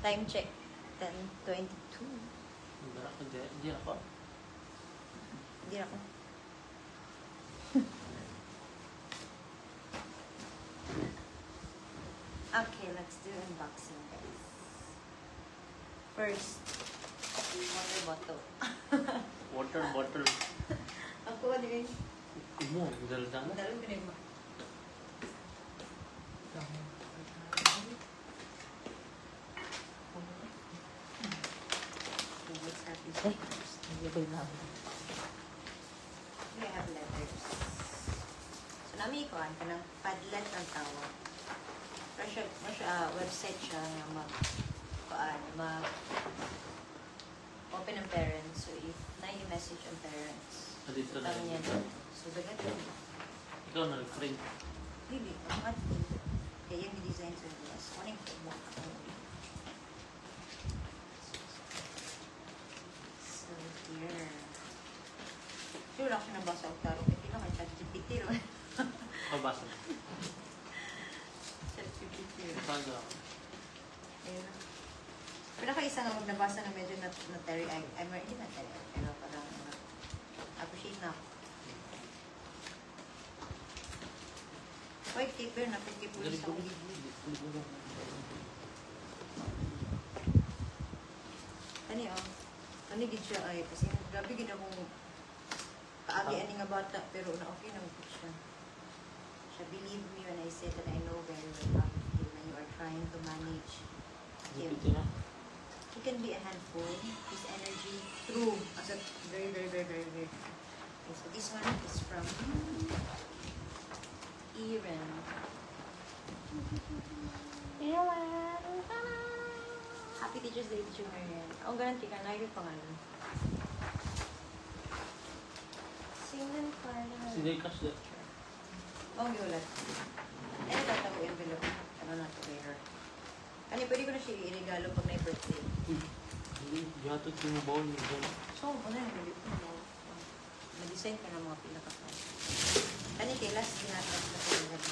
Time check. 10:22. Hindi ako. Hindi ako. Okay, let's do unboxing, guys. First, water bottle. Water bottle. Ako, ano yun? Mo, dala-dala. Dalo ko na yun. Let's have these letters. We have letters. So, nami ko, ka ng Padlet ang tawag. Website siya na open ang parents. So, if na-message ang parents, Dito na. tama niya. So, dagat yun. Ikaw na nag-print. Hindi, ang dito. Kaya yung design sa glass. Ano yung book? So, here. Sure lang siya nabasa ang taro. Hindi naman siya GPT. Kabasa. GPT. Paano? Ayun. Pinaka-isa nga nabasa na medyo na-terry eye. Hindi na-terry eye. Pero parang appreciate na ako. White paper na pagkipulis sa ulit. Ani Ani gid siya ay kasi grabe gid akong kaagi ani nga bata pero na okay na gid siya. Siya believe me when I say that I know very well how you feel when you are trying to manage him. He can be a handful. His energy true as a very. Okay, so this one is from Iren. Happy Teacher's Day, Teacher Marian. Ang garanti ka, na yung pangalan. Single pala. Sinekas na. Oh, violet. Eh, natatago yung envelope. Ano na ito later. Ano, pwede ko na siya i-regalo pag na birthday. Hindi, yatod yung bawal yung bawal. So, ano yung envelope mo? Mag-design ka ng mga pinaka-fan. Ano kay last ginatag na pinag-gabi.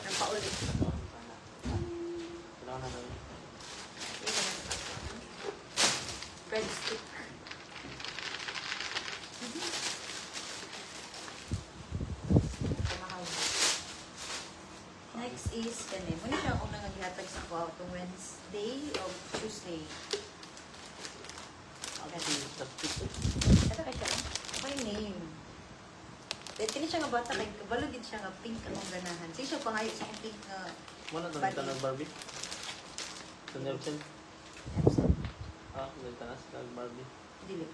Ang paulit. Kailangan na rin. Breadstick. Next is, kani, muna siya akong nangagihatag sa ko itong Wednesday o Tuesday. Okay. Ito ka siya. Okay, name. Kini siya nga bata, kay kabalugid siya nga pink ang ganahan. Sige siya pangayo sa akong pink na Wala na rin ng Barbie? Sa Nelson? Epson. Nagtanas ka Barbie. Dili.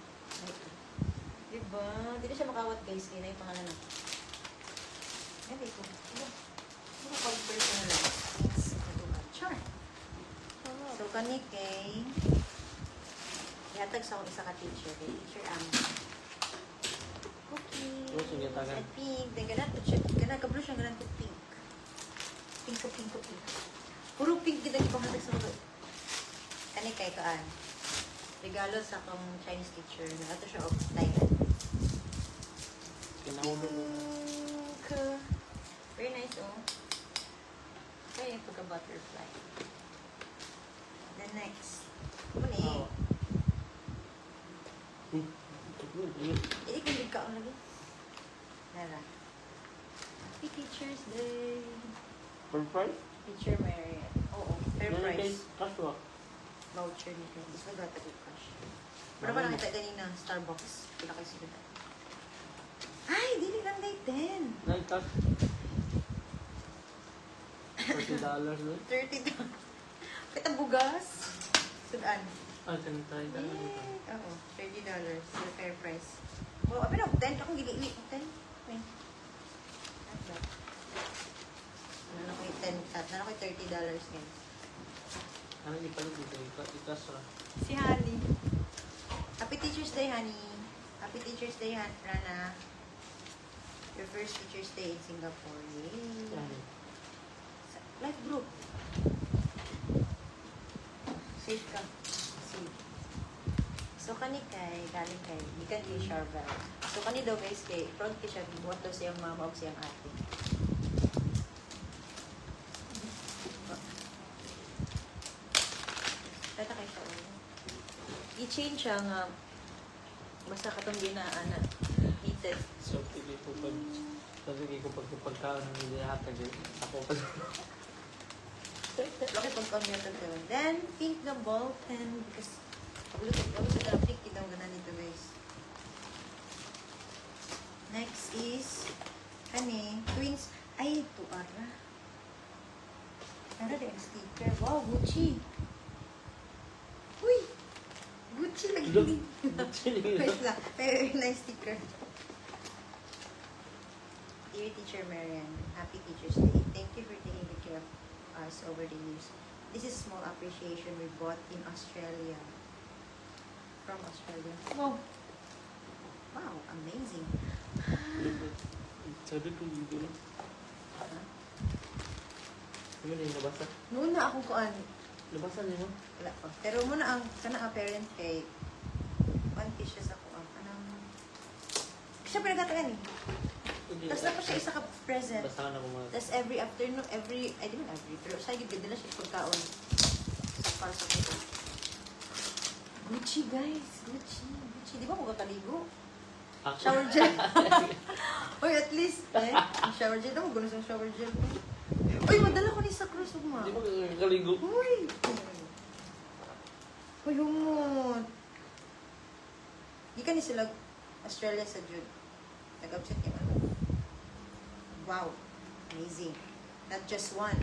Diba? Dili siya makawat guys. Kaya na yung pangalan na. Hindi ko. Ano pag personalize? Sure. So, kani kay ihatag sa akong isa ka teacher. Kay Teacher Am. Okay. Oh, sige, tagan. At pink. Then, ganun po siya. Ganun, kablo siya. Ganun po pink. Pink. Puro pink din ang ipahatag sa mga. Kani kay kaan. Regalo sa akong Chinese teacher. Ito siya of Thailand. Kinahulog mo. Pink. Very nice, oh. Kaya yung pagka-butterfly. Then next. Muna eh. Hindi kung bigka ang lagi. Nara. Happy Teacher's Day. Per price? Teacher Marian. Oo, fair price. Kaswa. Voucher nito. Gusto ko gata good cash. Pero pa nakita ganina, Starbucks. Pila kayo sila. Ay, dili lang day 10. Nagtas. $30 na. $30. Kita bugas. Sudan. $10 dito. Oo, $30. Still fair price. Oh, abi na, 10. Akong gili-ili. 10. Wait. Ano ko yung 10. Ano ko yung $30 ngayon. Ano yung pala dito? Ikas ra. Si Honey. Happy Teacher's Day, Honey. Happy Teacher's Day, Rana. Your first Teacher's Day in Singapore. Yay. Life group. Safe ka. Safe. So, kani kay, galing kay, ikan kay Charvel. So, kani daw guys kay, front kay siya, buhat daw siyang mama o siyang ate. i-change siya nga basta katong ginaan na heated. So, pili ko pag... Sige ko pagkaon ng hindi hatag yun. Ako pa. Laki pag-commuter ko. Then, pink na ball pen because pag-luto sa pink kitang ganan nito guys. Next is twins. Ay, ito ara. Ara din sticker. Wow, Gucci. Uy! Gucci lagi. Wait lang. Very nice sticker. Dear Teacher Marian, Happy Teacher's Day. Thank you for taking good care of us over the years. This is a small appreciation we bought in Australia. From Australia. Wow! Wow, amazing. Sabi ko dito lang. Ano na yung nabasa? Noon na akong kuan. Nabasa niyo mo? Wala pa. Pero muna ang kanang parent kay one piece siya sa kuan. Siya pinagkatagan eh. Tapos na pa siya isa ka present. Basahan ako mga... Tapos every afternoon, I di man every, pero sa higit ganda na siya pagkaon. Para sa kuto. Gucci guys, Gucci. Di ba mo kataligo? Shower gel. Uy, at least, shower gel. Ako gano'n sa shower gel. Uy, madala ko ni sa cruise mo. Di ba kakaligo? Uy! Uy, humot. Di ka ni sila Australia sa June. Nag-upset yung ano. Wow. Amazing. Not just one.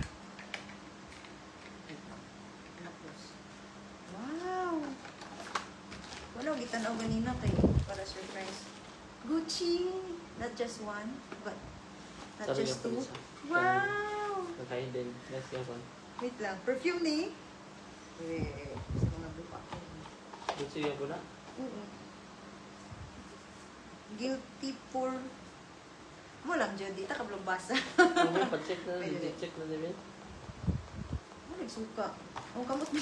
Wow. Wala, gitanaw ganina kayo para surprise. Gucci. Not just one, but not Sabi just niya two. pa isa. Wow. Kakain din. Yes, yes, one. Wait lang. Perfume ni? Sa mga lupa ko. Gusto yung ko na? Guilty for... Mo lang, Jody. Ta kablong basa. Ano mo, pa-check na. Check na din. Ano nagsuka? Ang kamot mo.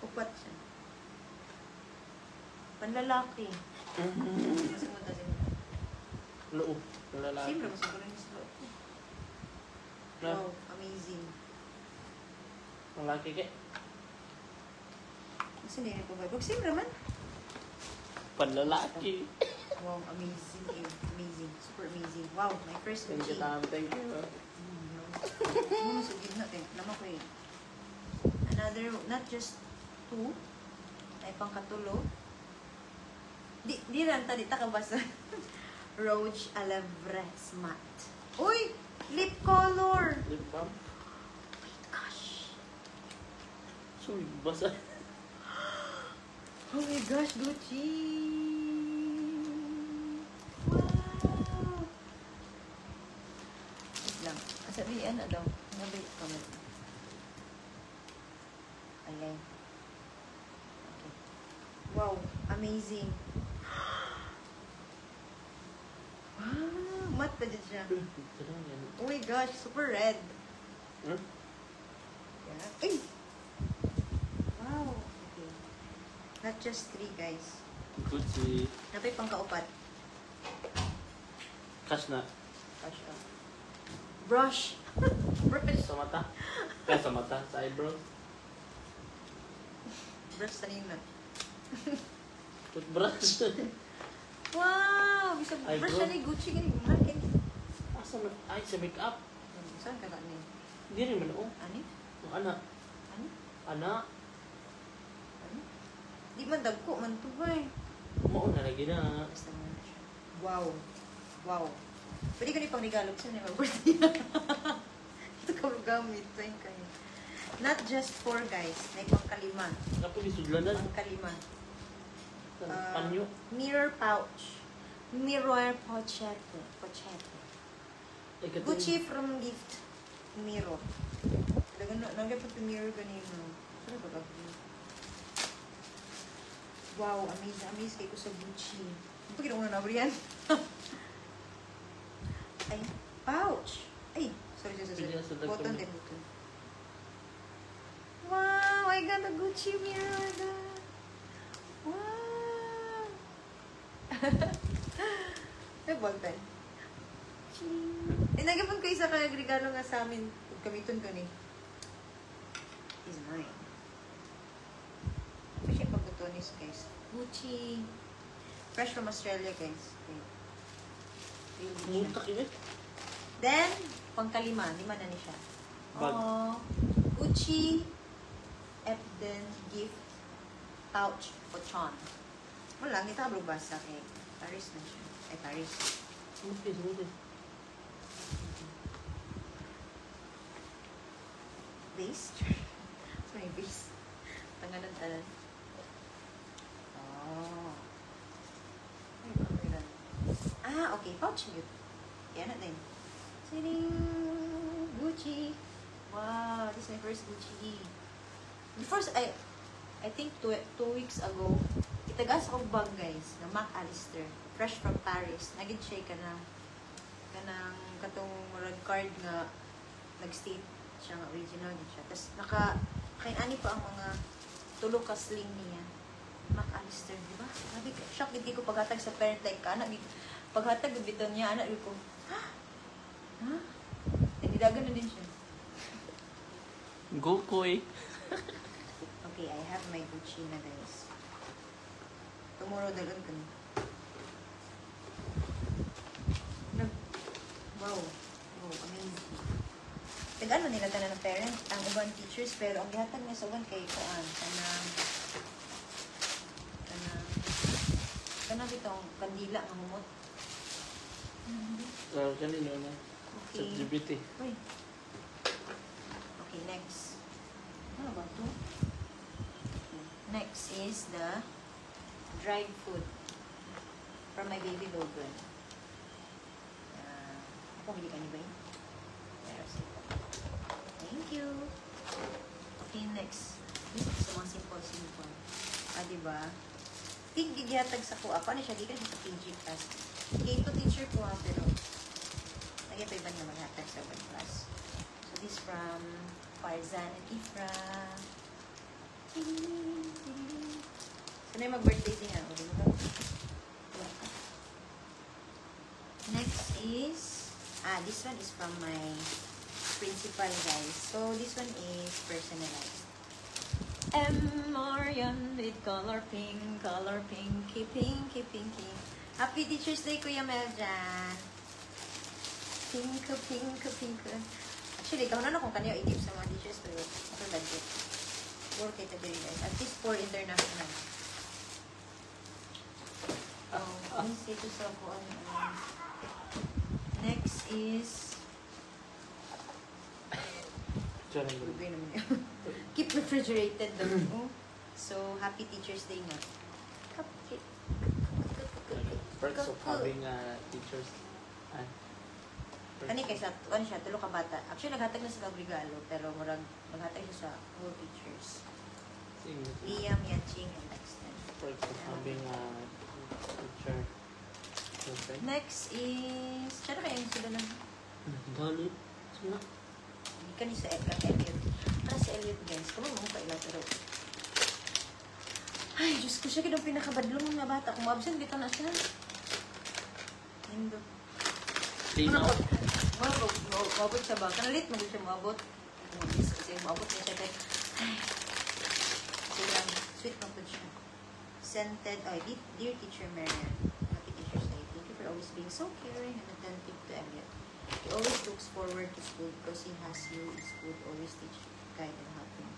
Upat siya. Panlalaki. Masimunta siya. Loob. Lalaki. Siyempre, masiguro niya sa loob. Na? Wow, amazing. Lalaki ke? Kasi hindi rin po ba? Siyempre man. Panlalaki. Wow, amazing. Amazing. Super amazing. Wow, my first Thank you, Gucci. Tam. Thank you. Masugid natin. Lama ko eh. Another, not just two. Ay pangkatulo. Di lang tadi takabasa. Roach Alavres matte. Uy! Lip color! Lip balm. Gosh. Suy, basa. Oh my gosh, Gucci! Wow! Wait lang. Sabihin na daw. Nabay comment. Ayan. Okay. Wow, amazing. Wow, matte pa dyan siya. Oh my gosh, super red. Hmm? Yeah. Ay! Wow. Okay. Not just three, guys. Gucci. Napay pang kaupat. Cash na. Brush up. Brush. Brush. Sa mata. Kaya sa mata. Sa eyebrows. Brush kanina. Toothbrush. Wow! Bisa brush Eyebrow. na ni Gucci ganyan. Makin. Asa na? Ay, sa makeup. Saan ka na niya? Hindi rin man. Oh. Ani? Ang anak. Ani? Anak. Ani? Di man dagko man to ba eh. Mauna na gina. Basta mo na siya. Wow. Wow. Pwede ka ni pang regalo kasi na mag-birthday. Ito ka gamit. Thank kayo. Not just four guys. May pangkalima. Kapag isudlanan. Pangkalima. Panyo. Mirror pouch. Mirror pochette. Pochette. Ay, katong- Gucci from gift. Mirror. Nagay pa ito mirror ganito. Saan ba ba? Wow, amazing. Amazing kayo ko sa Gucci. Ano pa ginawa na yan? Ay, pouch. Ay, sorry. Pili sa dagko Button mo. din ito. Wow, I got a Gucci mirror. Wow. May ballpen. Nagapon ko isa ka regalo nga sa amin. Gamiton ko ni. Is mine. Botones, guys. Gucci. Fresh from Australia, guys. Okay. Real good siya. Mutak yun. Then, pangkalima. Lima na ni siya. Bag. Oh, Gucci Epden gift pouch Pochon. Wala, hindi ka basa kay Paris na siya. Ay, Paris. Smoothie, smoothie. Base? May base. Tanganan-tanan. Oh. Ay, pangkilan. Ah, okay. Pouch yun. Yan na din. Sining Gucci. Wow, this is my first Gucci. Before, I think 2 weeks ago, itagas akong bag, guys, na Mac Alister. Fresh from Paris. Naging siya ka na kanang katong red card nga nag-state siya nga original din siya. Tapos kainani pa ang mga tulog ka sling niya. Mac Alister, di ba? Sabi ko, shock hindi ko paghatag sa parent like ka. Paghatag biton niya, anak ko, ha? Ha? Didagan na din siya. Gokoy. Okay, I have my Gucci na, guys. Tomorrow, dalon ko. Wow. Wow, amazing. Tag-ano nila tanan ng parent, ang ibang teachers, pero ang gihatag niya sa uban kay Kuan, kanang itong kandila ng humot. Kanino na. Sa Okay. LGBT. Uy. Okay, next. Ano ba ito? Next is the dried food from my baby Logan. Ako, hindi ka niya ba yun? Thank you. Okay, next. This is the mga simple. Ah, diba? Tigigiyatag sa kuha. Paano siya? Di ka sa PG class. K2 teacher ko ha, pero lagi pa iba na maghatag sa 1 class. So, this from Farzan at Ifra. So, na yung mag-birthday din nga. Next is, this one is from my principal, guys. So, this one is personalized. Marian with color pinky, pinky, pinky. Happy Teacher's Day, Kuya Meljan. Pink, pink, pink. Actually, ikaw na kung kanyo i-give sa mga teachers, pero ako budget. 4 category, guys. At least 4 international. Ang ito sa ako, next is Bugay naman yun. Keep refrigerated daw. So, happy Teacher's Day nga. Cupcake. Perks of having teachers. Kani kaysa, ano siya, tulo ka bata. Actually, naghatag na sila regalo, pero naghatag siya sa whole teachers. Liam, Yaching, and Dexter. Perks of having teacher. Okay. Next is, siya na kaya yung sila ng... Galit. Sila. Hindi ka ni sa Elliot. Para si Elliot, guys. Kung mo ka ilang pero... Ay, Diyos ko siya kinang pinakabadlong na bata. Kung absent, dito na siya. Hindo. Lino. Mabot siya ba? Kanalit mo siya mabot. Kasi mabot niya siya kay... Ay. Kasi lang, sweet na po siya. Scented, dear Teacher Marian. Happy Teacher's Day. Thank you for always being so caring and attentive to Elliot. He always looks forward to school because he has you in school. Always teach, guide, and help him.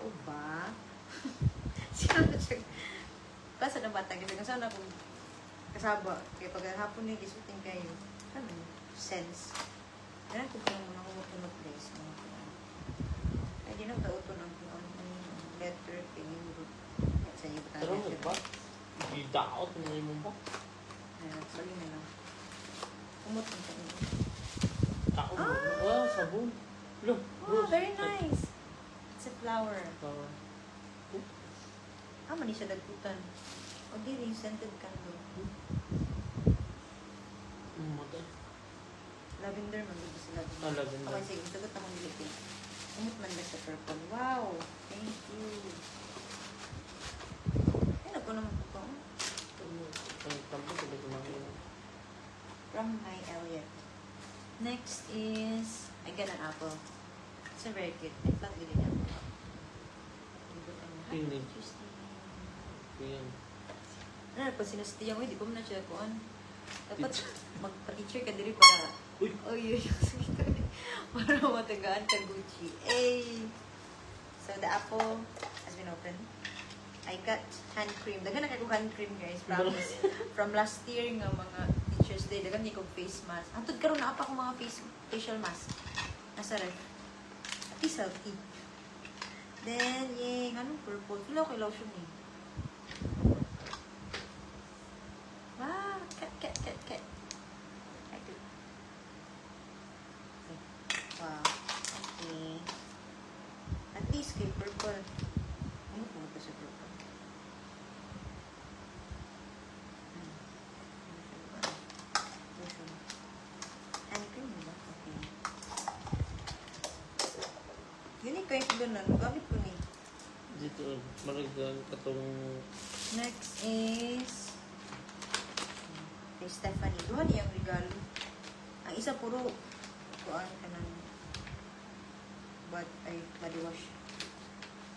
O ba? Sino na siya? Basta na bata. Kasi kung saan akong kasaba. Kaya pag hapon na gisuting kayo. Ano? Sense. Kaya kung kung muna kumutunod place. Ay, di na kauton ang letter. Pinindot. Sa iyo ba? Pero ba? Gidaot na mo ba? Sorry na lang. Kumutong sa inyo. Tao mo. Wow, sabon. Look. Oh, very nice. It's a flower. Flower. Mani siya dagkutan. O diri, scented candle. Mata. Lavender, mag-ibig sa lavender. Lavender. Okay, sige, sagot na kong bilipin. Umot man ba sa purple? Wow! Thank you. Ay, nagko naman po. From my Elliot. Next is, I got an apple. It's a very cute. I thought we did apple. Pili. Yan. Ano, pag sinastiyang, di ba mo na siya kuhan? Dapat magpa-teacher ka diri para, Uy! uy, para matagaan ka Gucci. Ay! So, the apple has been opened. I got hand cream. Dagan na kayo hand cream, guys. Promise. From last year nga mga Teacher's Day, dagan niya kong face mask. Antod karon na apa akong mga facial mask. Nasa ref. At least healthy. Then, yay, anong purple? Filo kay lotion eh. Wow, cat. Okay. Wow. Okay. At least kay purple. Ano pumunta sa purple? Ano cream ba? Okay. Unique kayo ko doon. Gamit ko ni. Dito, maragdan katong... Next is kay Stephanie. Duha niyang regalo. Ang isa puro kuan ka ng body wash.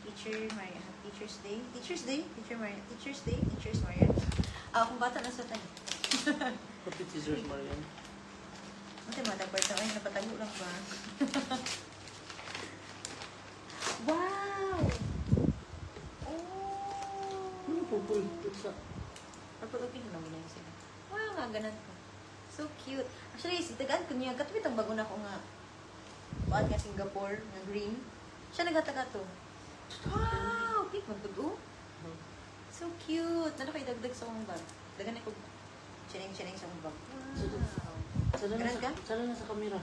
Teacher Maria. Teacher's Day. Teacher Maria. Teacher's Maria. Kung bata na sa tayo. Kapit Teacher's Marian. Kasi matapart na. Ay, napatago lang ba? Wow! Oh! Ano po po? Sa... Purple okay na naman yun sila. Wow, nga ganun ko. So cute. Actually, itagaan ko niya. Katwit ang bago na ko nga. Buwan nga Singapore, na green. Siya nagataga to. Wow! Pink magtugo. So cute. Nano kayo dagdag sa akong bag. Dagan ako chineng sa akong bag. Wow! Ganun ka? Sana na sa kamera.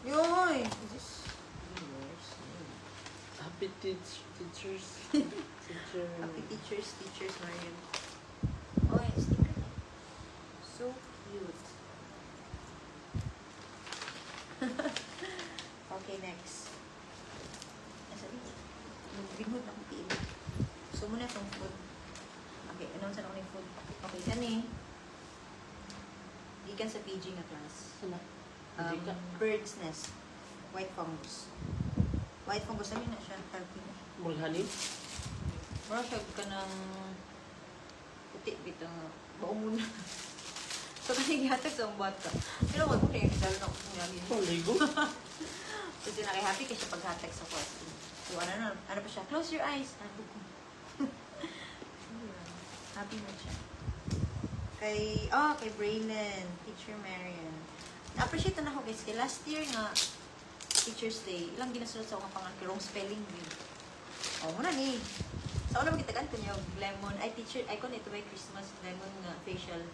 Yoy! Just viewers. Happy teachers. Teacher. Happy teachers, Mariam. Oh, yan, sticker niya. So cute. Okay, next. Nasa dito. Nag-remote akong tiil. So, muna itong food. Okay, anong saan ako ng food? Okay, kani. Gikan sa PG na class. Sana. Hindi ka. Bird's nest. White fungus. White fungus, ano na siya? Healthy na. Murghani? Mura siya ka ng puti bito nga. Baong muna. So, kasi gihatag sa ang bata. Pero wag mo na yung dahil na ako sinagin. Oh, ligo? So, happy kasi paghatag sa question. So, ano pa siya? Close your eyes. Ano ko? Happy na siya. Kay Braylon, Teacher Marian. Na-appreciate na ako guys. Kay last year nga, Teacher's Day, ilang ginasulat sa akong pangalan kay wrong spelling bee. Muna ni. Sa una magkitagan ko niya, lemon. Ay, teacher, ay ko na ito by Christmas, lemon nga, facial.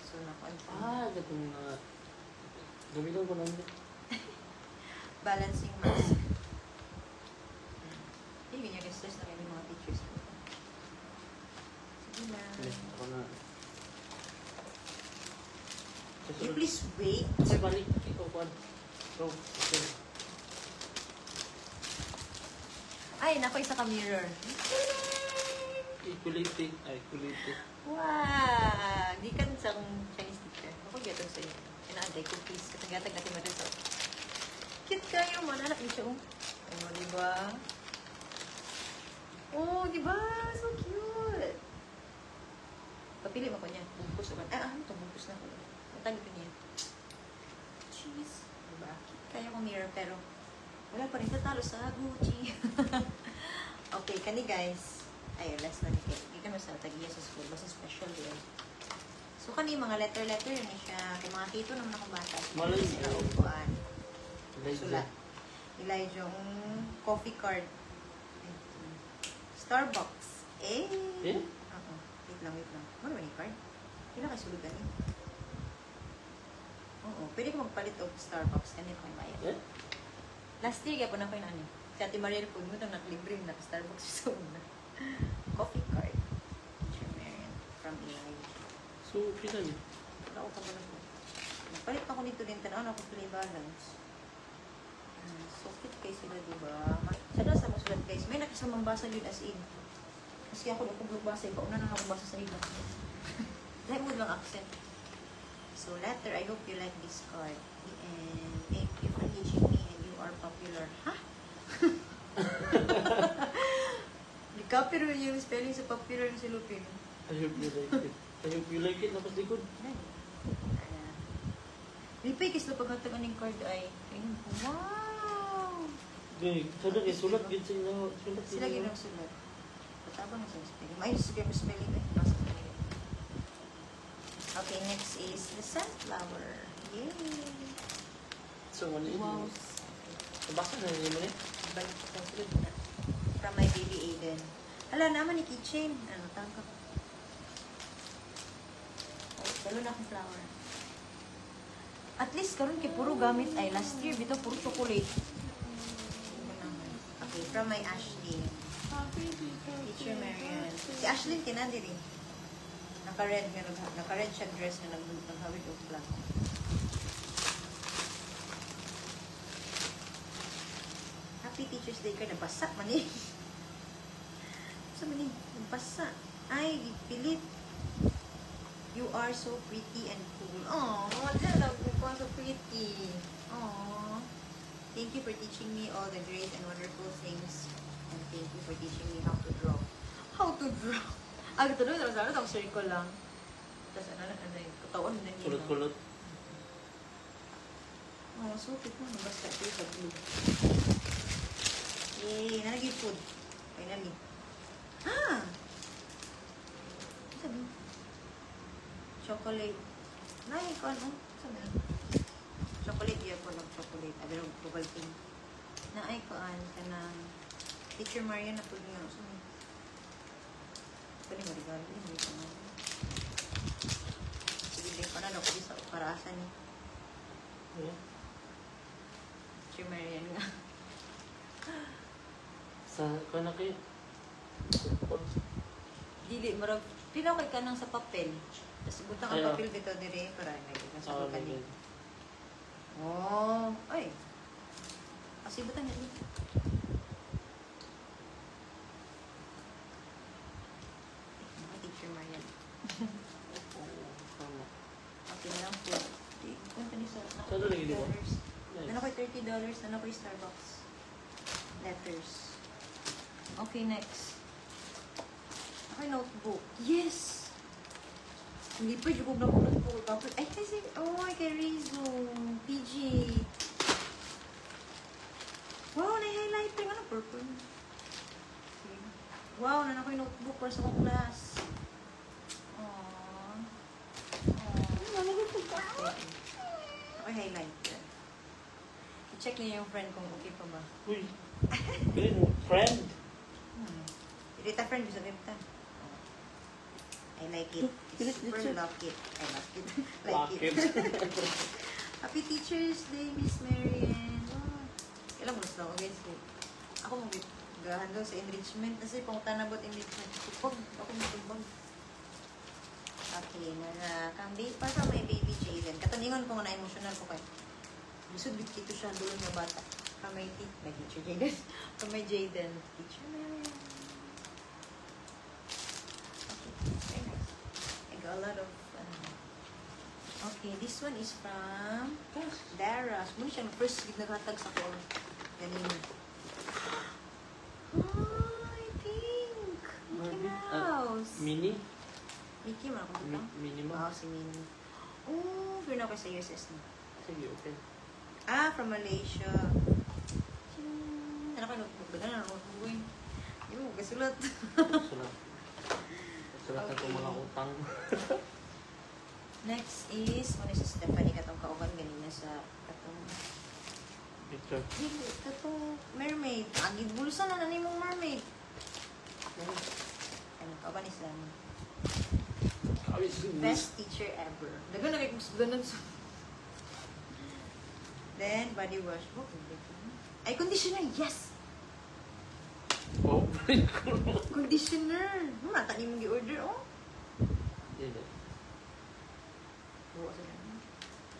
So, nakuan ko. Gatong gamitin ko lang. Balancing mask. Hindi niya guys, na kami mga teachers ko. Sige na. Ako na. Can you please wait? Ay, balik. Ikaw, Juan. Go. Okay. Ay, naku, isa ka mirror. Equality. Wow! Di ka sa Chinese teacher. Ako gatag sa'yo. Inaaday cookies. Katagatag natin mo rin sa... Cute kayo mo. Anak niyo siya. Oh, diba? Oh, diba? So cute. Papili mo ko niya. Bungkus naman. Ano ito? Bungkus na ko. Matagin ko niya. Cheese. Diba? Cute kayo kong mirror pero wala pa rin tatalo sa Gucci. Okay, kani guys. Ay, last na nito. Hindi ka sa tagiya sa school. Basta special yun. So, kani mga letter yun siya. Kaya mga tito naman akong bata. Malay sila niya. upuan. Elijah. Sulat. Elijah, yung coffee card. Starbucks. Eh? Eh? Oo. Wait lang. Ano ba yung card? Kailan kayo sulugan eh? Oo. Pwede ko magpalit of Starbucks. Ganyan ko yung bayad. Eh? Last year, kaya po na ko yung ano. Si Ate Mariel po, mo itong nakalibre na Starbucks sa una. Coffee card. Teacher Marian from Elijah. So, pila niya? Wala ko pa ba na po. Nagpalit pa ko nito din. Tanaw na ko play balance. So cute kayo sila, diba? Sana sa mga sulat guys. May nakasamang basa yun as in. Kasi ako nung kung basa, pauna na ako basa sa iba. Like mo lang accent. So letter, I hope you like this card. And thank you for teaching me and you are popular. Ha? Hindi I-copy rin yung spelling sa popular ng silupin. I hope you like it. I hope you like it. Tapos likod. Lipay kasi na paghatag aning card ay. Ayun, wow! Gay, sada kay sulat gid sila. Sulat Sila ginagsulat. Patabang na sa spelling. May spelling eh. Nasa spelling. Okay, next is the sunflower. Yay! So, ano yun? Wow. Basta na yun mo Balik ko sa sulod na. From my baby Aiden. Hala naman ni keychain. Ano, tangka ko. Oh, talo na akong flower. At least karon kay puro gamit ay last year bitaw puro chocolate. Okay, from my Ashley. Teacher Marian. Si Ashley kinandi rin. Naka-red nga naka-red siya dress na naghawid og black. Happy Teacher's Day ka nabasa man eh. Sa man eh, nabasa. Ay, pilit. You are so pretty and cool. Aww, love ko so pretty. Aww. Thank you for teaching me all the great and wonderful things. And thank you for teaching me how to draw. How to draw? Ito doon, tapos circle lang. Tapos ano, katawan na niya. Kulot-kulot. Oh, so cute mo. Basta ito sa blue. Yay! Nalagay food. Finally. Ah! Sabi mo? Chocolate. Nay, ikaw ano? Sabi mo? Chocolate, iya ko lang chocolate. Abi lang, Ovaltine. Naay ko ka ng Teacher Marian na po niya. Sabi mo? Pwede mo regalo. Hindi ko na. Sige, din ko na. Nakuha sa karaasan niya. Yeah. Teacher Marian nga. Sa, kung na kayo? Dili, marag, pilaw kay kanang sa papel. Tapos butang ang Ayaw. papel dito dire para may kita sa Oo, kanin. ganyan. Oh, ay. Kasi butang yan. Mga Teacher Marian. Okay na lang po. Punta ni sa Saan doon naging diba? $30. Nice. Ano ko $30, ano ko Starbucks. Letters. Okay, next. Okay, notebook. Yes! Hindi pa, yung nakulot po. Ay, kasi, oh, kay Rizzo. PG. Wow, na-highlighter. Ano, purple? Okay. Wow, nanak ko yung notebook para sa kong class. Aww. Aww. Okay, highlighter. I-check niyo yung friend kung okay pa ba. Uy! Good friend! Irita friend, bisa benta. I like it. It's super love it. I love it. Like it. Happy Teacher's Day, Miss Marian. Oh. Kailan mo gusto ako, guys. Ako mag-handle sa enrichment. Kasi pangtanabot enrichment. Tupag. Ako matubag. Okay, para sa may baby Jaden. Kataningon ko nga na-emotional ko kay. Lisod dito siya, dulo na bata. Kamay Teacher Jaden. Kamay Jaden. Teacher Marian. Very nice. I got a lot of okay, this one is from Dara. Muna siya first naghatag sa ko. Ganun. Hi, pink! Mickey Mouse! Mini? Mickey Mouse, ako dito? Mini mo? Oo, si Minnie. Oh, pero na ako sa USS na. Sige, okay. Ah, from Malaysia. Ano ka notebook? Baga na notebook eh. Hindi mo, kasulat. Sulat. Sulat na itong mga utang. Next is, muna si Stephanie katong kauban ganina sa katong Picture. dili, katong mermaid. Agid bulsa na nani mong mermaid. Ano, kauban ni Sam. Best teacher ever. Dagan na kay kung ganun sa... Then, body wash. Oh, ay, conditioner. Yes! Oh, Conditioner. Mata ni mong gi-order, oh. Hindi. Oo, sila.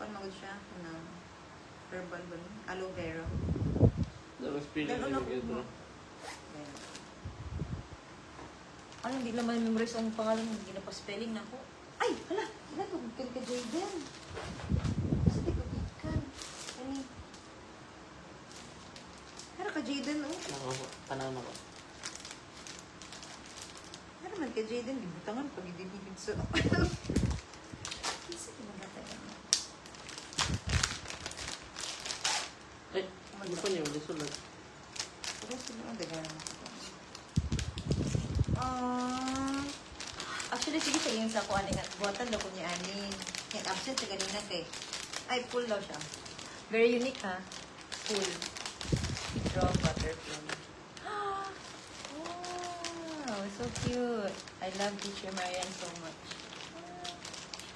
Paano magod siya? Ano? Herbal ba? Aloe vera. Tapos pili Ganun na ako. yung ito. Ano, hindi naman memorize ang pangalan. Hindi na pa-spelling na ako. Ay! Hala! Hala, tugkan ka, Jaden. Kasi di ko tikan. Ano? Hala ka, Jaden, oh. Tanaw ako. kay Jaden, gibutangan pag idinigid sa... Isa yung mga tayo. Ay, ano pa niya? Wala sulat. Pero sila ang dagan. Actually, sige sa inyo sa ako, ani nga. Buwatan daw ko niya, ani. Yung absent sa ganina kay... Ay, full daw siya. Very unique, ha? Full. Draw butterfly. Wow, so cute. I love Teacher Marian so much.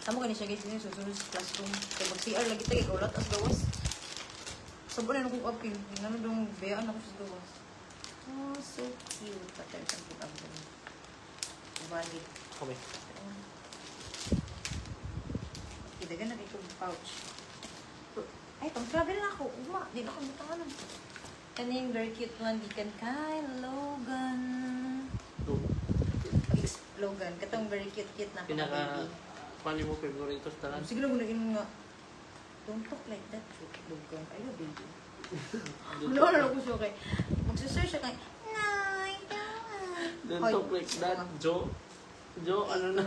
Samo ka ni siya guys, yun susunod sa classroom. Kaya mag-CR lagi tayo, ikaw lahat as gawas. Sabo na akong apil. Yung ano daw, bayaan ako sa gawas. Oh, so cute. Patay kang pag-abdol. Valid. Okay. Okay, dagan na dito yung pouch. Ay, pang-travel na ako. Uma, di na ako butangan. Kaning very cute one, di kan kay Logan. Logan, katong very cute na ako Pinaka, baby. paano mo favorito sa talan? Sige lang muna yun nga. Don't talk like that, Logan. I love baby. Wala na ako siya kay. Magsasearch siya kay, Nay, Dad. Don't talk like that, Joe. Joe, ano na?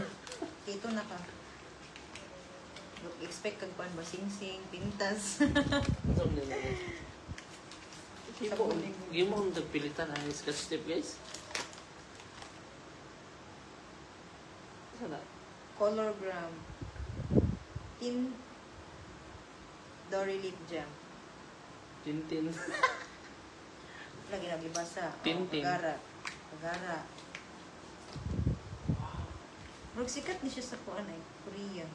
Ito na ka. Look, expect kag pan ba? Sing-sing, pintas. Ito na na. Yung mo kung nagpilitan ang sketch tip, guys. Sana? Colorgram. Tin Dory Lip Jam. Tintin. Lagi basa. Tintin. Pagara. Pagara. Bro, sikat ni siya sa kuan ay Korea.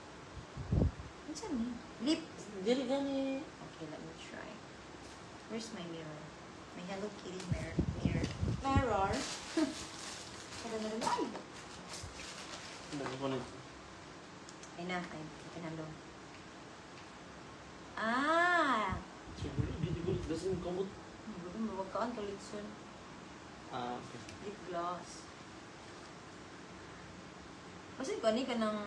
Ano saan ni? Lip. Dili gani. Okay, let me try. Where's my mirror? My Hello Kitty mirror. Mirror. Kada na rin. Ano ko na? Ay na, ay pinalo. Ah! Siguro, hindi ko dasin kamot. Huwag ka ang tulitson. Ah, okay. Lip gloss. Kasi gani ka ng...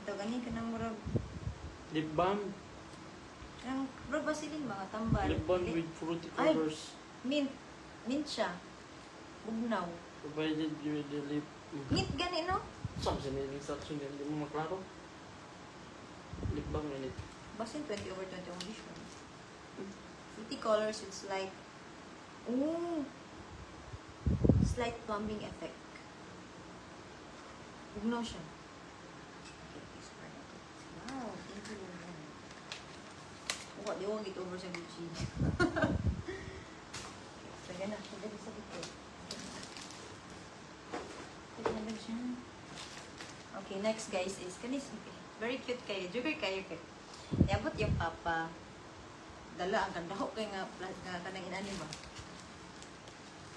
Ito, gani ka ng murag... Lip balm. Ang murag basilin, mga tambal. Lip balm with fruity Ay! colors. Mint. Mint siya. Bugnaw. Provided you with the lip. Mint gani, no? Saan sa nila instruction din? Hindi mo maklaro. Lip balm yun it. Basin 20/20 audition. Fruity colors with slight... Ooh! Slight plumbing effect. Bugnaw siya. Okay, please try natin. Wow, thank you, Lord. Mukha, di huwag ito over sa Gucci. Lagyan na. Lagyan sa dito. Lagyan na siya. Okay, next guys is, kanis, very cute kayo. Jugger kayo kayo. Yabot yung papa. Dala, ang ganda ko kayo nga kanang inanim ba?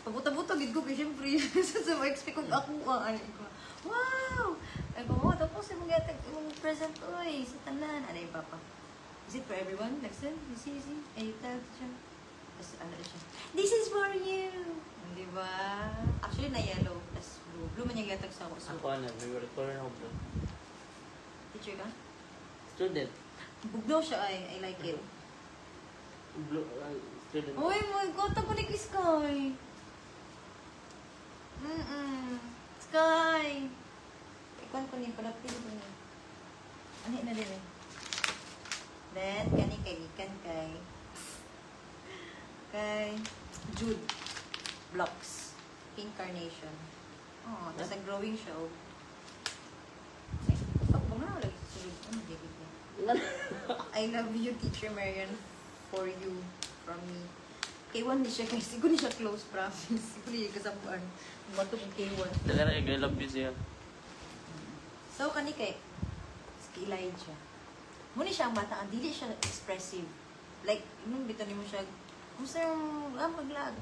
Pabuta-buta, gid ko kayo, syempre. Sa ma-expect kong ako ang ano ko. Wow! Ay ko, oh, tapos yung mga present ko sa tanan. Ano yung papa? Is it for everyone? Lexen? Easy. Ay, tag siya. Tapos ano siya? This is for you! Di ba? Actually, na yellow. Tapos blue. Blue man yung gatag sa ako. So, Ako ano, favorite color na ako. teacher ka? Student. Bugnaw siya ay. I like it. Blue, student. Uy, my God! Ako ni Sky! Sky! Ikaw ko ni palapin ko ni. Ano na din eh. Then, kani kay ikan kay Jude Blocks. Pink Carnation. Oh, tapos growing siya. Oh, na lagi sa sulod. Ano, David niya? I love you, Teacher Marian, for you, from me. K1 ni siya, kasi siguro ni siya close, promise. Siguro yung kasabuan. Mato kong K1. Daga na I love you siya. So, kani kay Elijah. Muna siya ang bata, ang dili siya expressive. Like, nung bito mo siya, kumusta yung maglag?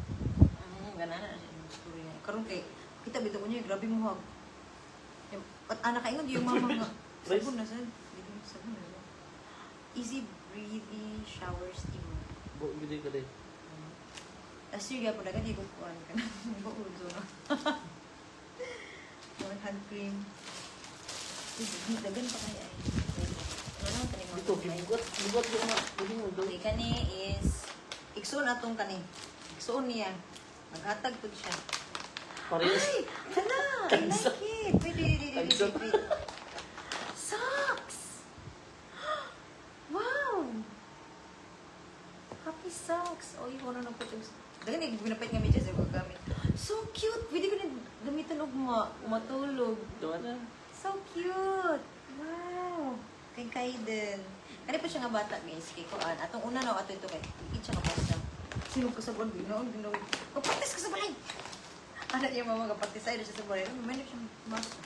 Gana na siya yung story niya. Karong kay, kita bito ko niya, grabe mo hag. At anak kayo, yung mama nga. Sabon na, sabon na. Easy breathy shower steamer. Bili ka din. Last year, po na ganyan, kukuhan ka na. Bauzo na. Yung hand cream. Dagan pa kaya eh. Ano ang kanina? Dito, bugat ko na. Okay, kani is, iksoon atong kani. Iksoon niya. Maghatag po siya. Parehas. Ay! Hala! I like it! Wait. Socks! Wow! Happy socks! Oh, yung ano po ito. Dahil ginapit nga medyas yung gamit. So cute! Pwede ko na gamitan og matulog. Doon na. So cute! Wow! Kay Kaiden. Kani pa siya nga bata, guys. Kay Kuan. Atong una na, ato ito kay. Ikit siya kapasa. Sino ka sa buwan? Ginoon. Kapatis ka sa balay! Ano yung mama kapatis? Ay, siya sa balay. May siya basa.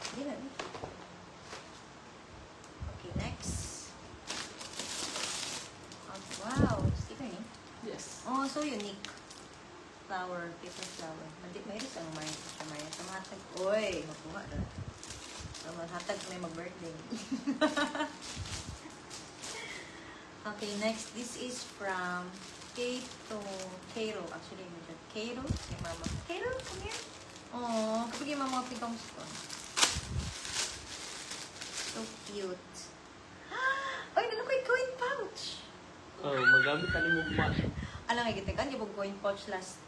Hindi na. Okay, next. Oh, wow! Sticker ni? Yes. Oh, so unique. Flower, paper flower. Mandik may iris ang Maria. Sa Maria. Sa matag. Uy, makuha na. Sa matag may mag-birthday. Okay, next. This is from Kato. Actually, Kato. Kay mama. Kato, come here. Oh, kapag yung mama pikong stone. So cute. Ay, nalo ko yung coin pouch. Oh, magamit tali mo ba? Alam nga, gitagan yung coin pouch last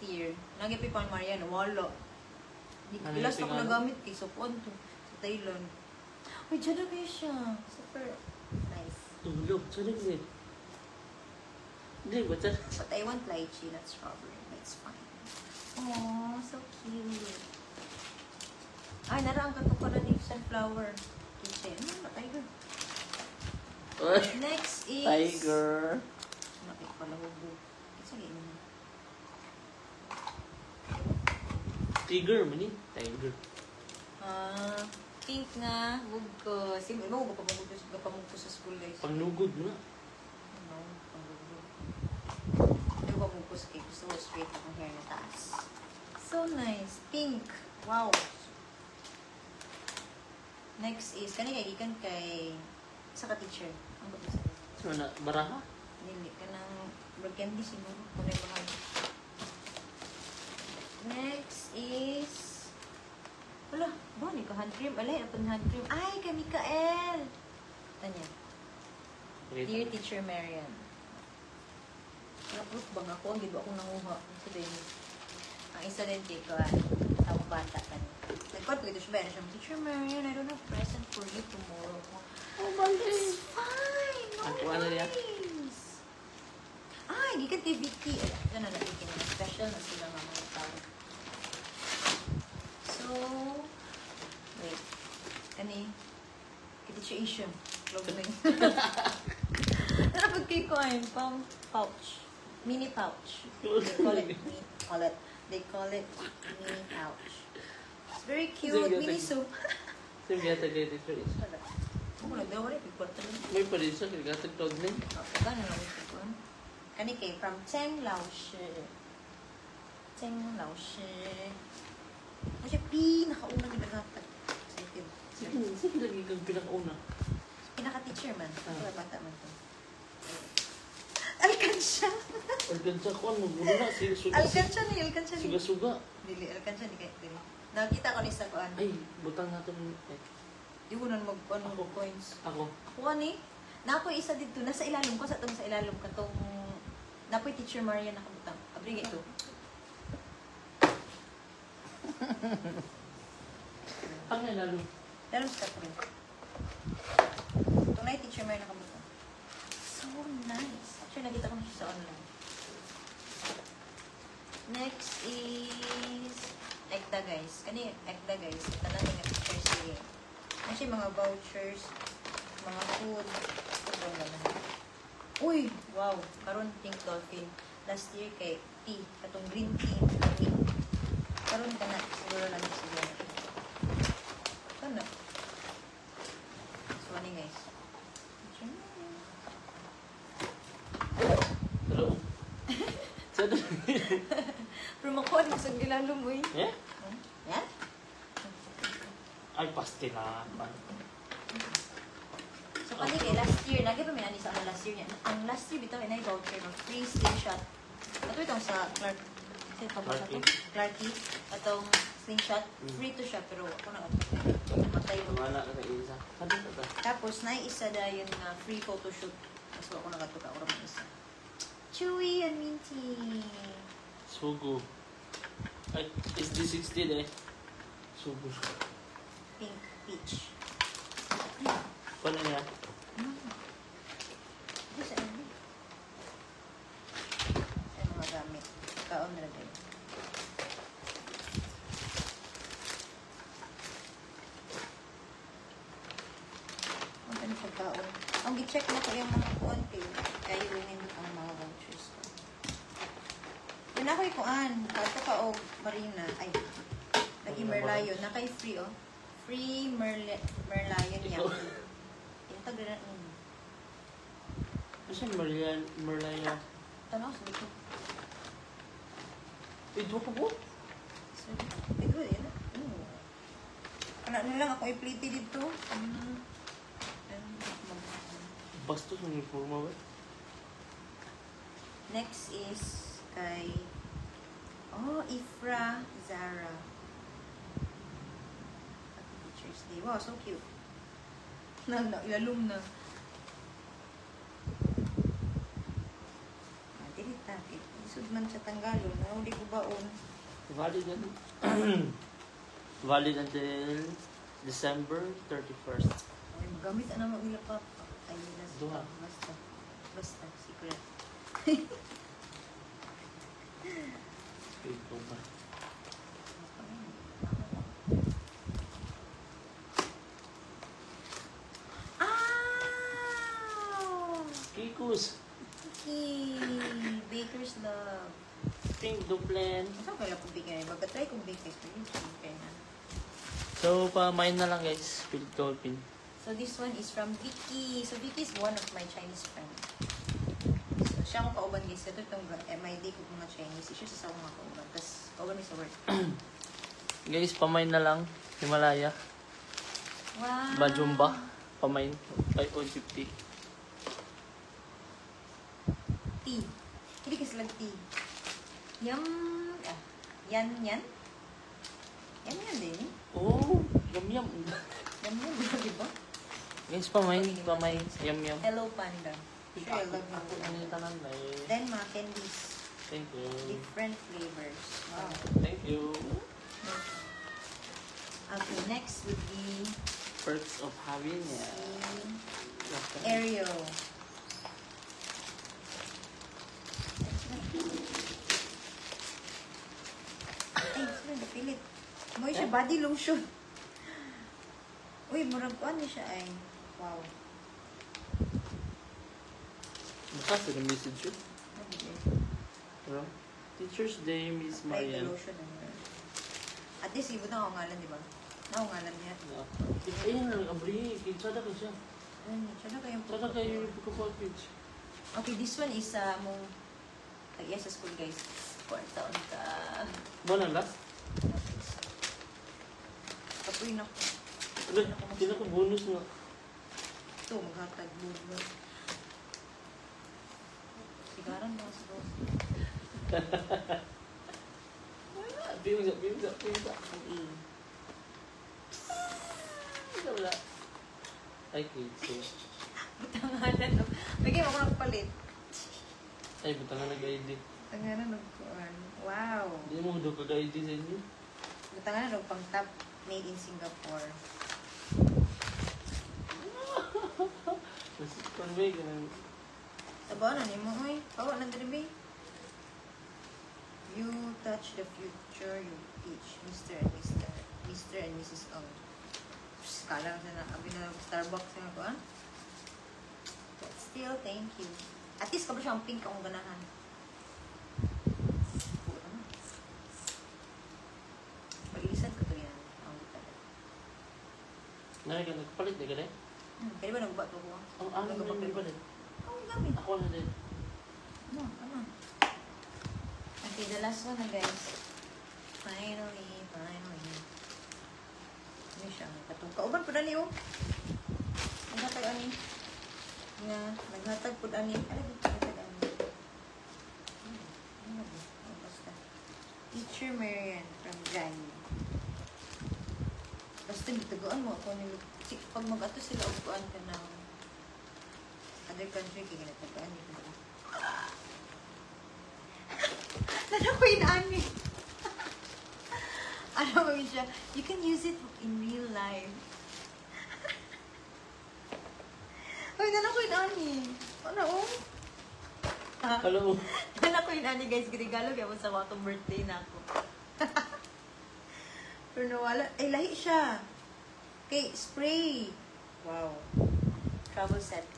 year. Nagyapi pa ang Marian, wala. Ano Last yung ako tingala? nagamit kay Sopon to sa Thailand. Uy, dyan na kayo siya. Super nice. Tulog. Sorry, hindi. Hindi, ba't yan? But I want lychee, not strawberry. It's fine. Aww, so cute. Ay, naraan ka to pala ni sunflower. Kitchen. Tiger. Next is... Tiger. Nakit pala hubo. It's okay. Tiger, mani. Tiger. Pink nga. Huwag ko. Sino mo ba kapamugpo sa school guys? Panglugod na. Ano? Panglugod. Hindi ko pamugpo sa cake. Gusto ko straight akong hair na taas. So nice. Pink. Wow. Next is, kanina ikan kay sa ka-teacher. Ang ba't isa? So, na, baraha? Hindi ka ng burgundy siguro. Kulay mahal. Next is... Wala, ba? Ni ka hand cream. Alay, apang hand cream. Ay, kay Mikael! Tanya. Dear Teacher Marian. Naproof bang ako? Ang giba akong nanguha. Sa din. Ang isa din kay ko, tawag bata ka niya. Nagkot, pagkito siya ba? Siya, Teacher Marian, I don't have present for you tomorrow. Oh, my It's fine! No Ako, ano niya? worries! Ay, gikan kay Vicky. Yan na natin na. Special na sila nga mga tao. So, wait. Kani, kitchen. Clothing. Narapag kay ko ay pang pouch. Mini pouch. They call it mini pouch. It's very cute. Mini soup. Sige, tagay dito. Wala daw wala pigkwarta lang. May pa rin siya, kagating tawag na yun. Gano'n lang ito. Kani kay from Cheng Lao Shi. Cheng Lao Shi. Ano siya pinakaunang ginaghatag. Excited. Sige lagi kang pinakauna. Pinaka-teacher man. Wala bata man to. Alkansya! Alkansya ko, ano, muna na, Alkansya ni, alkansya ni. suga-suga. Dili, alkansya ni kay dili. Nakita ko ni sa kuan. Ay, butang natin. Di ko nun mag-ano coins. Ako. Ako ni, napoy isa dito, nasa ilalim ko, sa itong sa ilalim ka itong, napoy Teacher Maria nakabutang. Abring ito. Ang nalalo. Lalo sa katrin. Itong na Teacher Maria nakabutang. So nice. Actually, nakita ko na siya sa online. Next is, Ekta guys. Kani, Ekta guys. Tanan yung teachers sige. Kasi mga vouchers, mga food, sobrang naman. Uy! Wow! Karon Pink Dolphin. Last year kay tea. Katong green tea. Karon ka na. Siguro lang siguro. Kana. So, ano guys? Hello. Sada. Pero makuha na sa gilalo mo eh. Eh? Yan? Ay, paste na. So, kasi kay last year, lagi pa may ani sa last year niya. Ang last year, bitaw, inay voucher ng free slingshot. Ito itong sa Clark. Kasi ito ba ito? Clarky. Itong slingshot. Free to siya, pero ako na namatay mo. Wala ka sa isa. Ano ba? Tapos, isa dahil na free photoshoot. So, ako nakatuka ako naman isa. Chewy and minty. Sugo. Ay, SD16 eh. Subos ko. Pink peach. Paano niya? Ito sa ano? Ay, mga gamit. Kaon na rin. Ang pagkaon. Ang gi-check na ko yung mga konti. Kaya yun ang mga vouchers ko. Yun ako yung kuan. Kato ka o Marina. Ay, naging Merlion. Nakay free oh. Free Merlion yan. Intag na Kasi Merlion. Tanaw sa dito. Ito ko po? Ito yun. Anak na lang ako i-plate dito. Bastos ng informa ba? Next is kay Ifra Zara. Happy Teacher's Day. Wow, so cute. Ilalong na. Dirita. Isud man sa tanggalo. Hindi ko baon. Valid until valid until December 31st. Ay, magamit na mag nila pa. Ay, nila Duha. Basta. Secret. Ito ba? Kikus. Baker's Love. Pink Dumpling. Saan kaya kung bigyan? Magka-try kung Baker's Love. So, pa-mine na lang guys. Pink Dolphin. So, this one is from Vicky. So, Vicky is one of my Chinese friends. So, siya akong kauban guys. Ito itong MID ko mga Chinese. Siya sa mga kauban. Tapos, kauban niya sa work. Guys, pa-mine na lang. Himalaya. Wow! Bajumba. Pa-mine. 5.50. Tea. Hindi kasi lang tea. Yan. Yan. Yan din. Oh, yum. Yan, diba? Guys, pa-mine. Pa-mine. Yum. Hello, Panda. Sure, I love Ako you. ano yung tanan na eh. Then, mga candies. Thank you. Different flavors. Wow. Thank you. Okay, next would be Perks of having Aereo. Ay, sila napilit. Mo siya body lotion. Uy, murag ko ano siya ay. Wow. Bukas na message yun. Hello? Teacher's Day, Miss Apply the Marian. lotion. At least, ibo na ako ngalan, di ba? Naungalan niya. Ayun lang, abri. Sada ka siya. Siya na kayong Sada kayo yung pagkapal page. Okay, this one is mong tag-iya sa school, guys. 4 taon ka. Mo na last? Kapoy na ko. Ano? Sino ko bonus na? Ito, maghatag mo. Sigaran mo sa boss. Bimsa. Wala. Ay, kids. Butanganan, no? Lagyan mo ko ng palit. Ay, butangan nag-ID. Butanganan, nagkuhan. Wow. Hindi mo daw kag-ID sa inyo. Butanganan, no? Pang top made in Singapore. Kasi convey ka ng... Taba, ano ni mo, uy? Pawa, nandribi. You touch the future, you teach. Mr. and Mrs. Ong. Kala na na, abi na Starbucks na ako, ah? But still, thank you. At least, kapag siyang pink akong ganahan. Pag-ilisan ko ito yan. Ang talaga. Nari ka, nagpalit na ka rin? Pwede ba nagbubat ko? Ang ano na yung iba rin? Oo, gamit. Ako na din. Come on. Okay, the last one na guys. Finally. Ano siya? Katong kauban po dali, oh. Naghatag ani. Naghatag po ani. Ano ba? Naghatag ani. Ano ba? Basta. Teacher Marian from Johnny. Basta nagtagaan mo ako nila. Pag mag-ato sila, upuan ka na. Other country, kaya nagtagaan nila. Nanakoy na ani. Ano mo siya? You can use it in real life. Uy, nanak ko yung ani. Ano, oh? Hello. Nanak ko yung ani, guys. Regalo kaya mo sa wakong birthday na ako. Pero nawala. Ay, lahi siya. Okay, spray. Wow. Travel set.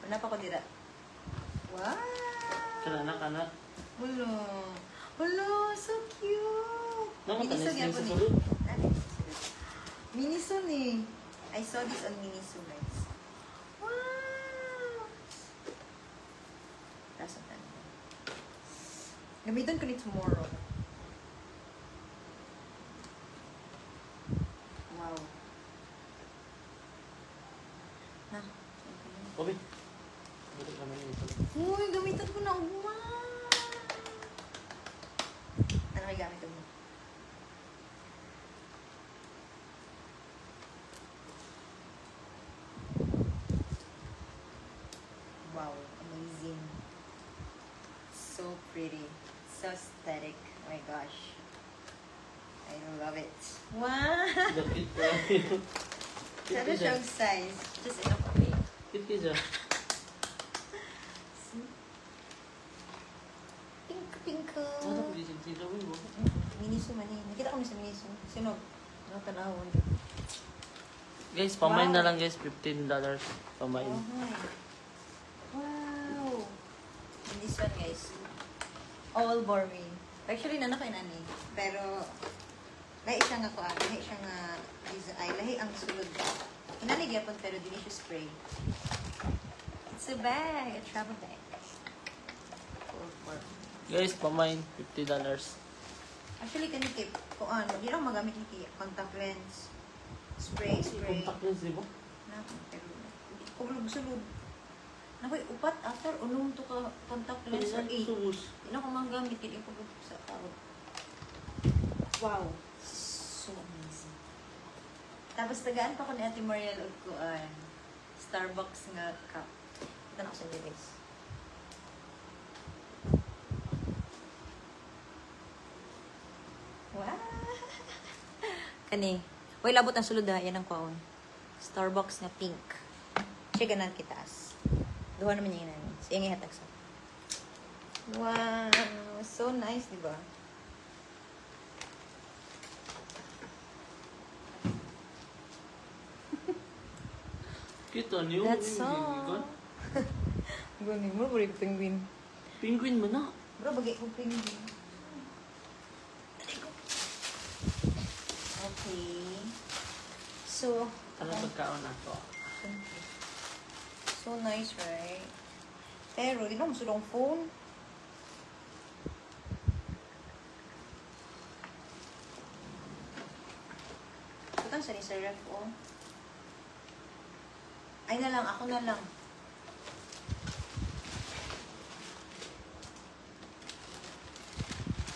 Wala pa ko dira. Wow. Kana. Hello. Hello, so cute. Nakatanis Miniso niya din po sa ni. sulod. Miniso ni. I saw this on Miniso, guys. Wow. Nasa tayo. Gamitan ko ni tomorrow. Wow. Na. Obi. Balik naman ito. Uy, gamitan ko na. Wow. Ano may gamit mo? Wow, amazing. So pretty. So aesthetic. Oh my gosh. I love it. Wow! Lapit ka. Sana siyang size. Just enough for me. Kit siya. Pink, pink. Ano ko din sila mo? Miniso man eh. Nakita ko na sa Miniso. Sino? Natanawon. Guys, pamain na lang guys, $15 pamain. Oh, hi. Wow! And this one, guys. All boring. Actually, nanak ko inani. Pero, lahi siya nga kuan. Lahi siya nga design. Lahi ang sulod. Inani gyapon pero dili siya spray. It's a bag. A travel bag. Guys, pamain $50. Actually, kani kay kuan. Di lang magamit ni kay contact lens. Spray. Contact lens, di ba? Na, pero, ko sulod. Nakoy, upat after unong to ka contact lens or 8. Subus. Hindi ko mang gamit, hindi ko sa tao. Wow. So amazing. Tapos tagaan pa ko ni Ate Mariel og kuan. Starbucks nga cup. Ito na ko sa guys. Wow. Kani. Way labot ang sulod ha. Yan ang kuan. Starbucks nga pink. Siya ganan kitaas. Duha naman niya yun. Siya nga hatag sa. Wow. So nice, di ba? Kita niyo. That's all. Gani mo, balik penguin. Penguin mo na. Bro, bagay kong penguin. Okay. So, Ano pagkaon na to? so nice, right? Pero, di na masulong phone. Butang sa ni Sir Ref, oh. Ay na lang, ako na lang.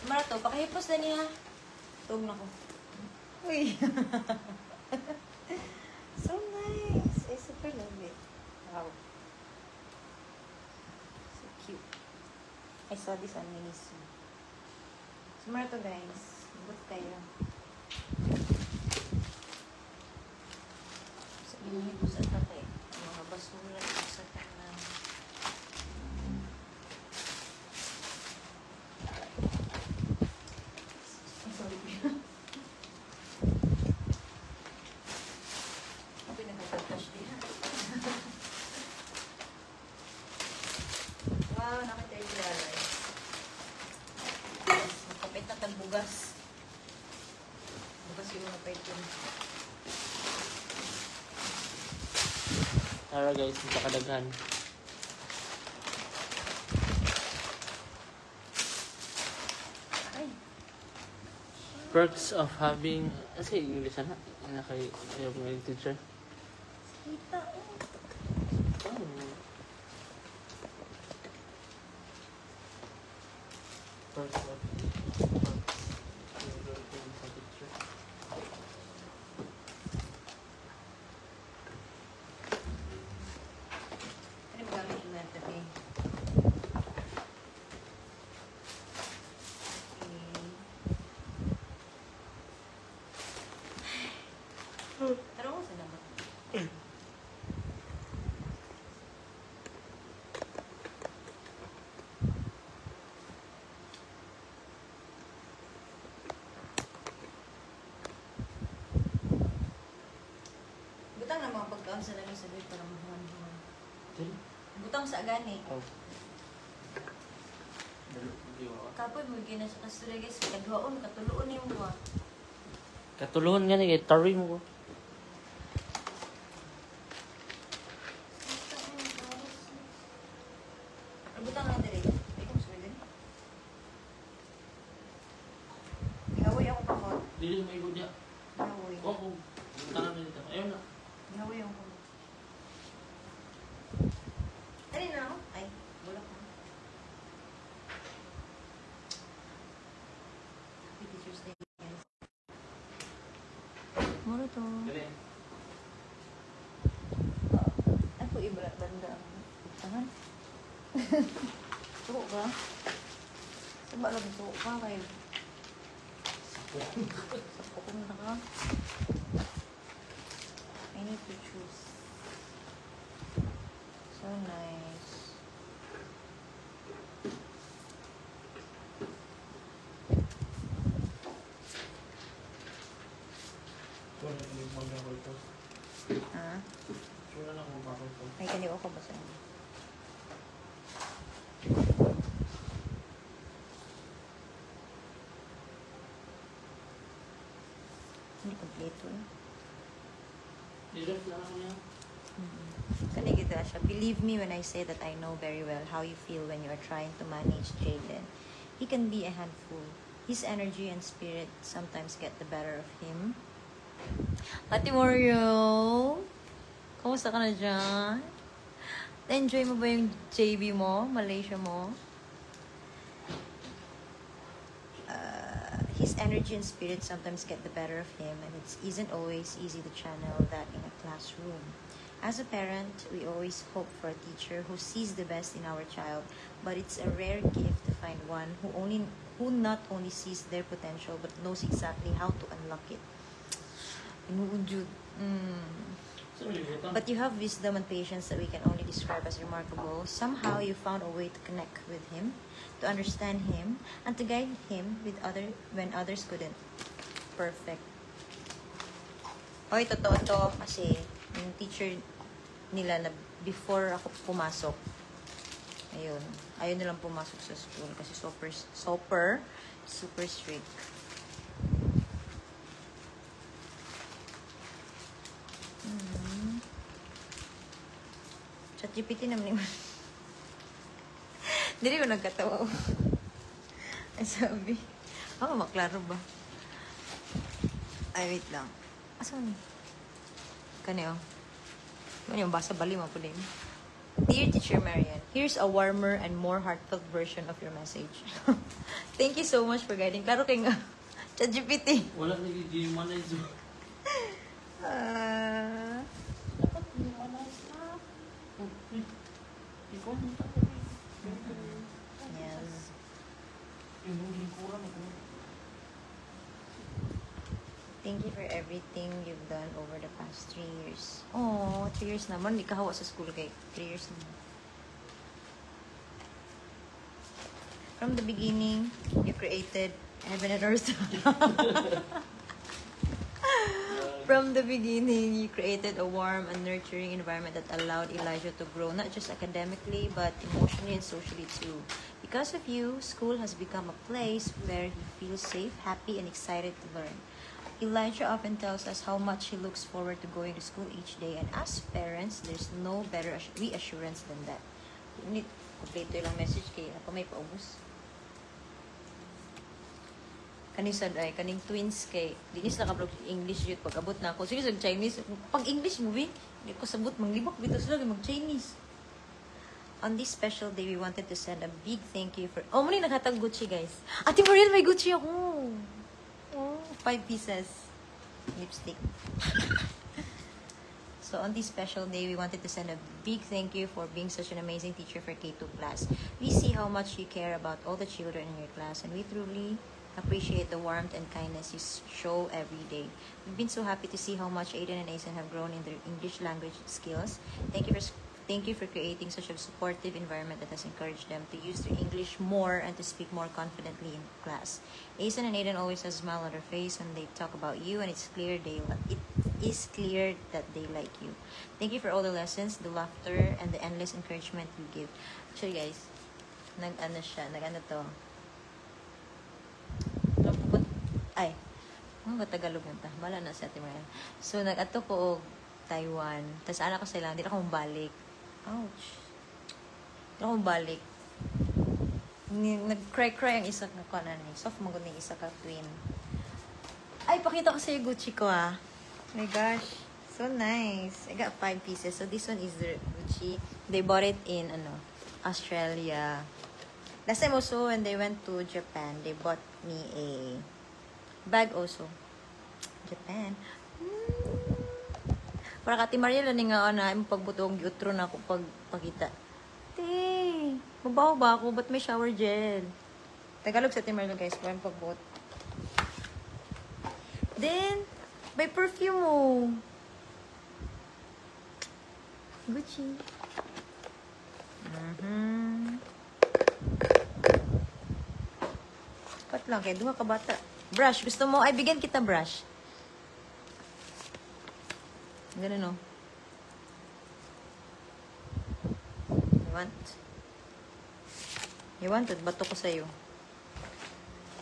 Marato, pakahipos na niya. Tug na ko. Uy. So nice. I super love it. Wow. So cute. I saw this on Miniso. So marato guys. Good kayo. Sa inuhin ko sa tatay. Mga basura ko sa tanan. Sorry. Ako nagkakatash din. Wow, nakita yung lalay. Yes, makapit na tagbugas. Bugas yung mga pwede. Tara guys, magkakadaghan. Ay, Perks of having... Kasi English na. Ano kay yung teacher? kita. Oh. Perks of... Ano magamit yung mga tabi? Okay. Pero ako salamat. Butang na mga pagkaon sa langis sa doy para mahuman-human. Dili. Butang sa agani. Oh. Di ba? Kapoy mo gina sa kastura guys. Kagwaon, katuluon niyo mo. Katulungan nga ni kay Tari mo ko. Butang na dali. Ay, kung suwi din. Ngawoy ako kamot. Dili may igod niya. Ngawoy. Oo. Tangan na dito. Ayun na. Ngawoy ako kamot. Dali na ako. Ay, bulak na. Happy Teacher's Day, guys. Muro to. Dali. Ako iba banda ang tangan. Suko ka? Saba lang suko ka kayo. Sapo ko na ka. I need to choose. So nice. Sure na kung mag-awal ko. Ha? Sure na kung mag-awal ko. Ay, kaniwa ko ba sa inyo? Hindi kompleto eh. Direct na ako niya. Kani kita siya. Believe me when I say that I know very well how you feel when you are trying to manage Jaden. He can be a handful. His energy and spirit sometimes get the better of him. Ate Mario, kamusta ka na dyan? Enjoy mo ba yung JB mo? Malaysia mo? His energy and spirit sometimes get the better of him, and it isn't always easy to channel that in a classroom. As a parent, we always hope for a teacher who sees the best in our child, but it's a rare gift to find one who not only sees their potential but knows exactly how to unlock it. Inuunjud. But you have wisdom and patience that we can only describe as remarkable. Somehow you found a way to connect with him, to understand him, and to guide him when others couldn't. Perfect. Hoy, totoo to kasi yung teacher nila na before ako pumasok, ayaw nilang pumasok sa school kasi super strict. ChatGPT naman yung dili ko nagkatawa. Ay, sabi. Maklaro ba? Ay, wait lang. Asan? Kani, oh. Ano yung basa bali mo po din. Dear Teacher Marian, here's a warmer and more heartfelt version of your message. Thank you so much for guiding. Klaro kay nga. ChatGPT. Wala nag-i-humanize mo. Dapat humanize na. Ikaw mo tayo. Yes. Yung lingkuran ako. Thank you for everything you've done over the past 3 years. Oh, 3 years naman. Hindi ka hawa sa school kay 3 years naman. From the beginning, you created heaven and earth. From the beginning, you created a warm and nurturing environment that allowed Elijah to grow, not just academically, but emotionally and socially too. Because of you, school has become a place where he feels safe, happy, and excited to learn. Elijah often tells us how much he looks forward to going to school each day, and as parents, there's no better reassurance than that. Unit, kompleto yung message kay ako may paubos. Kaning sad ay kaning twins kay dinis na kablog English yun pag abot na ako. Sige sa Chinese, pag English movie, di ko sabot manglibok bitaw sila mag Chinese. On this special day, we wanted to send a big thank you for... Oh, muna nakatag Gucci, guys. Ate Marian, may Gucci ako. Oh, 5 pieces. Lipstick. So, on this special day, we wanted to send a big thank you for being such an amazing teacher for K2 class. We see how much you care about all the children in your class, and we truly appreciate the warmth and kindness you show every day. We've been so happy to see how much Aiden and Aizen have grown in their English language skills. Thank you for creating such a supportive environment that has encouraged them to use their English more and to speak more confidently in class. Aizen and Aiden always have a smile on their face when they talk about you, and it is clear that they like you. Thank you for all the lessons, the laughter, and the endless encouragement you give. Actually, guys, nag-ano to. Ay, mga Tagalog na ta. Mala na sa atin mga. So, nag-ato ko og Taiwan. Tapos, anak ko sila, hindi na akong balik. Ouch. Hindi na akong balik. Nag-cry-cry ang isa na ko na ni. Soft magod ng isa ka twin. Ay, pakita ko sa iyo Gucci ko ah. Oh my gosh. So nice. I got 5 pieces. So, this one is the Gucci. They bought it in, Australia. Last time also, when they went to Japan, they bought me a bag also. Japan. Para kati Maria lang nga na yung pagbutong giutro na ako pagpakita. Te, mabaho ba ako? Ba't may shower gel? Tagalog sa Timarlo guys, kung yung pagbut. Then, may perfume mo. Gucci. Pat lang, kaya duha ka bata. Brush, gusto mo? Ay, bigyan kita brush. Ganun, no? You want it? Bato ko sa'yo.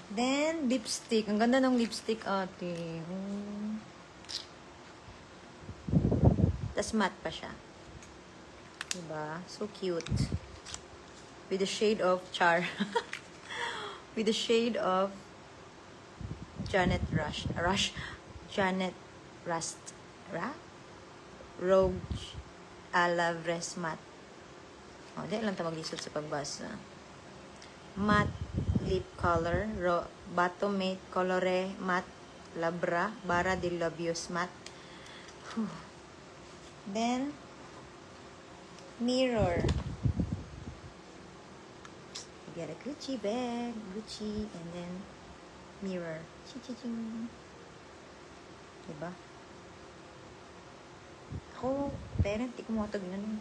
Then, lipstick. Ang ganda ng lipstick, ate. Tas matte pa siya. Diba? So cute. With the shade of Char. With the shade of Janet Janet Rust. Rogue Alavres Matte. Di lang ito maglisod sa pagbasa. Matte lip color. Bato Matte Colore Matte Labra. Bara de Labios Matte. Then, mirror. You get a Gucci bag. Gucci. And then, mirror. Chi-chi-ching. Diba? Ako, parent, di ko matag na nun.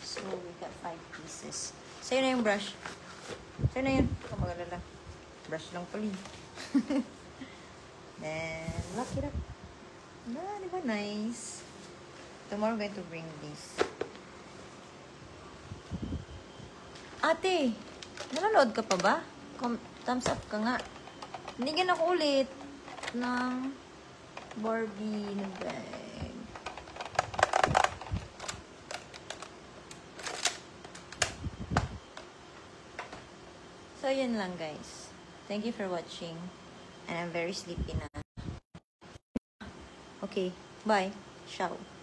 So, we got 5 pieces. Sa'yo na yung brush. Sa'yo na yun. Ikaw magalala. Brush lang pala. Then, lock it up. Di ba nice? Tomorrow, I'm going to bring this. Ate, nanonood ka pa ba? Thumbs up ka nga. Binigyan ako ulit ng Barbie na bag. So, yun lang guys. Thank you for watching. And I'm very sleepy na. Okay, bye. Ciao.